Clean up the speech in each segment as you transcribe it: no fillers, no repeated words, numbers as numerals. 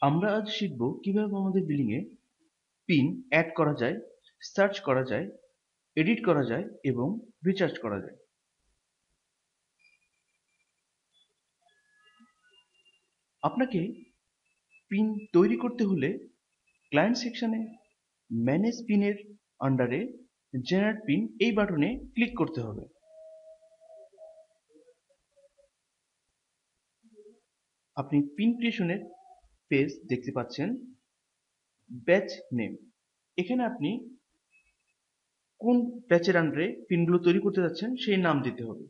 আমরা আজ শিখব কিভাবে আমাদের বিলিং এ পিন অ্যাড করা যায়, সার্চ করা যায়, এডিট করা যায় এবং রিচার্জ করা যায়। আপনাকে পিন তৈরি করতে হলে ক্লায়েন্ট সেকশনে ম্যানেজ পিনের আন্ডারে জেনারেট পিন এই বাটনে ক্লিক করতে হবে। আপনি পিন ক্রিয়েশনের পেজ দেখতে পাচ্ছেন। ব্যাচ নেম, এখানে আপনি কোন ব্যাচের আন্ডারে পিনগুলো তৈরি করতে যাচ্ছেন সেই নাম দিতে হবে।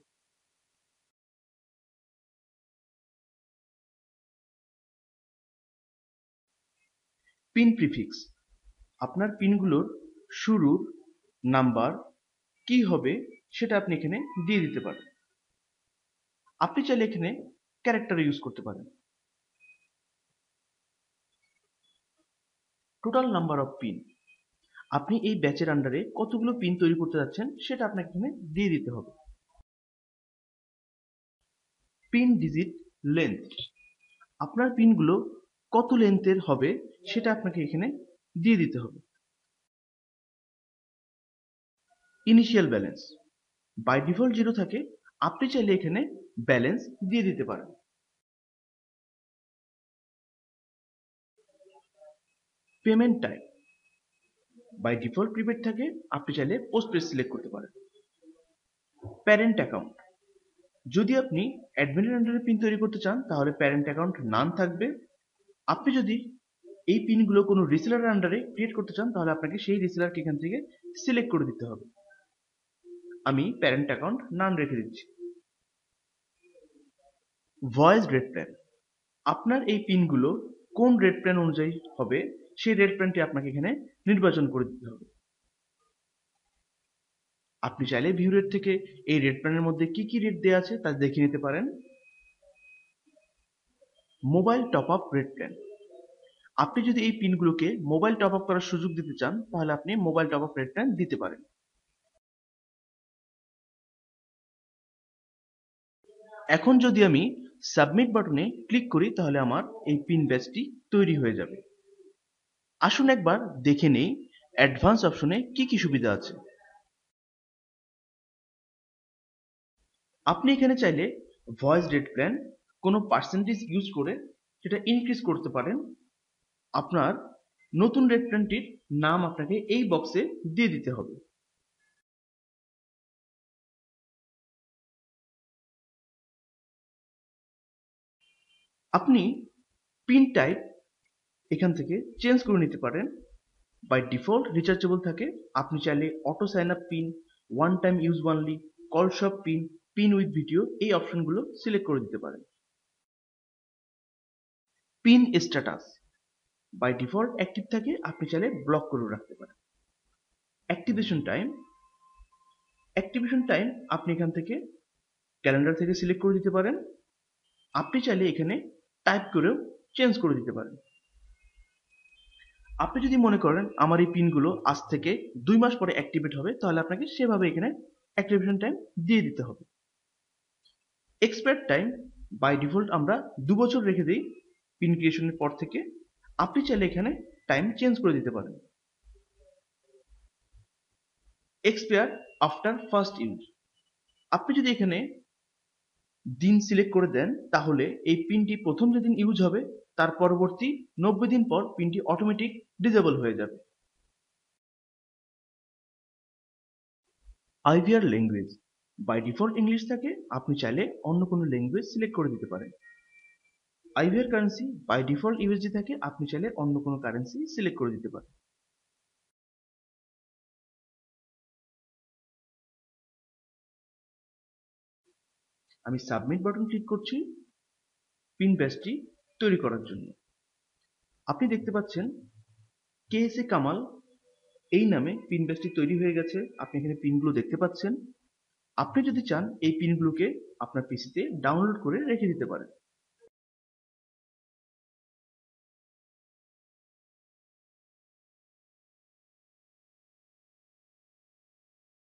পিন প্রিফিক্স, আপনার পিনগুলোর শুরুর নাম্বার কি হবে সেটা আপনি এখানে দিয়ে দিতে পারেন। আপনি চাইলে এখানে ক্যারেক্টার ইউজ করতে পারেন। টোটাল নাম্বার অফ পিন, আপনি এই ব্যাচের আন্ডারে কতগুলো পিন তৈরি করতে যাচ্ছেন সেটা আপনাকে এখানে দিয়ে দিতে হবে। পিন ডিজিট লেন্থ, আপনার পিনগুলো কত লেন্থের হবে সেটা আপনাকে এখানে দিয়ে দিতে হবে। ইনিশিয়াল ব্যালেন্স, বাই ডিফল্ট 0 থাকে, আপনি চাইলে এখানে ব্যালেন্স দিয়ে দিতে পারেন। Payment type, by default prepaid থাকে, আপনি চাইলে পোস্টপেড সিলেক্ট করতে পারেন। প্যারেন্ট অ্যাকাউন্ট, যদি আপনি অ্যাডমিনের আন্ডারে পিন তৈরি করতে চান তাহলে প্যারেন্ট অ্যাকাউন্ট নান থাকবে। আপনি যদি এই পিনগুলো কোনো রিসেলারের আন্ডারে ক্রিয়েট করতে চান তাহলে আপনাকে সেই রিসেলারকে এখান থেকে সিলেক্ট করে দিতে হবে। আমি প্যারেন্ট অ্যাকাউন্ট নান রেখে দিচ্ছি। ভয়েস রেট প্ল্যান, আপনার এই পিনগুলো কোন রেট প্ল্যান অনুযায়ী হবে সেই রেট প্ল্যানটি আপনাকে এখানে নির্বাচন করে দিতে হবে। আপনি চাইলে ভিউ রেট থেকে এই রেট প্ল্যানের মধ্যে কি কি রেট দেওয়া আছে তা দেখে নিতে পারেন। Mobile top up rate plan, আপনি যদি এই পিনগুলোকে মোবাইল টপ আপ করার সুযোগ দিতে চান তাহলে আপনি mobile top up rate plan দিতে পারেন। এখন যদি আমি সাবমিট বাটনে ক্লিক করি তাহলে আমার এই পিন ব্যাচটি তৈরি হয়ে যাবে। আসুন একবার দেখে নেই অ্যাডভান্স অপশনে কি কি সুবিধা আছে। আপনি এখানে চাইলে ভয়েস রেট প্ল্যান কোনো পার্সেন্টেজ ইউজ করে সেটা ইনক্রিজ করতে পারেন। আপনার নতুন রেট প্ল্যানটির নাম আপনাকে এই বক্সে দিয়ে দিতে হবে। আপনি পিন টাইপ এখান থেকে চেঞ্জ করে নিতে পারেন। বাই ডিফল্ট রিচার্জেবল থাকে, আপনি চাইলে auto sign up pin, one time use only, call shop pin, pin with video এই অপশনগুলো সিলেক্ট করে দিতে পারেন। Pin status by default active থাকে, আপনি চাইলে ব্লক করে রাখতে পারেন। অ্যাক্টিভেশন টাইম, আপনি এখান থেকে ক্যালেন্ডার থেকে সিলেক্ট করে দিতে পারেন। আপনি চাইলে এখানে টাইপ করেও চেঞ্জ করে দিতে পারেন। আপনি যদি মনে করেন আমার এই পিনগুলো আজ থেকে 2 মাস পরে অ্যাক্টিভেট হবে তাহলে আপনাকে সেভাবে এখানে অ্যাক্টিভেশন টাইম দিয়ে দিতে হবে। এক্সপায়ার টাইম, বাই ডিফল্ট আমরা 2 বছর রেখে দিই পিন ক্রিয়েশনের পর থেকে, আপনি চাইলে এখানে টাইম চেঞ্জ করে দিতে পারেন। এক্সপায়ার আফটার ফার্স্ট ইউজ, আপনি যদি এখানে দিন সিলেক্ট করে দেন তাহলে এই পিনটি প্রথম যেদিন ইউজ হবে তার পরবর্তী 90 দিন পর পিনটি অটোমেটিক ডিসেবল হয়ে যাবে। IVR language, by default English থাকে, আপনি চাইলে অন্য কোনো ল্যাঙ্গুয়েজ সিলেক্ট করে দিতে পারেন। IVR currency, by default USD থাকে, আপনি চাইলে অন্য কোনো কারেন্সি সিলেক্ট করে দিতে পারেন। আমি সাবমিট বাটন ক্লিক করছি পিন ব্যাচটি তৈরি করার জন্য। আপনি দেখতে পাচ্ছেন কেএসএ কামাল এই নামে পিন ব্যাচটি তৈরি হয়ে গেছে। আপনি এখানে পিনগুলো দেখতে পাচ্ছেন। আপনি যদি চান এই পিনগুলোকে আপনার পিসিতে ডাউনলোড করে রেখে দিতে পারেন।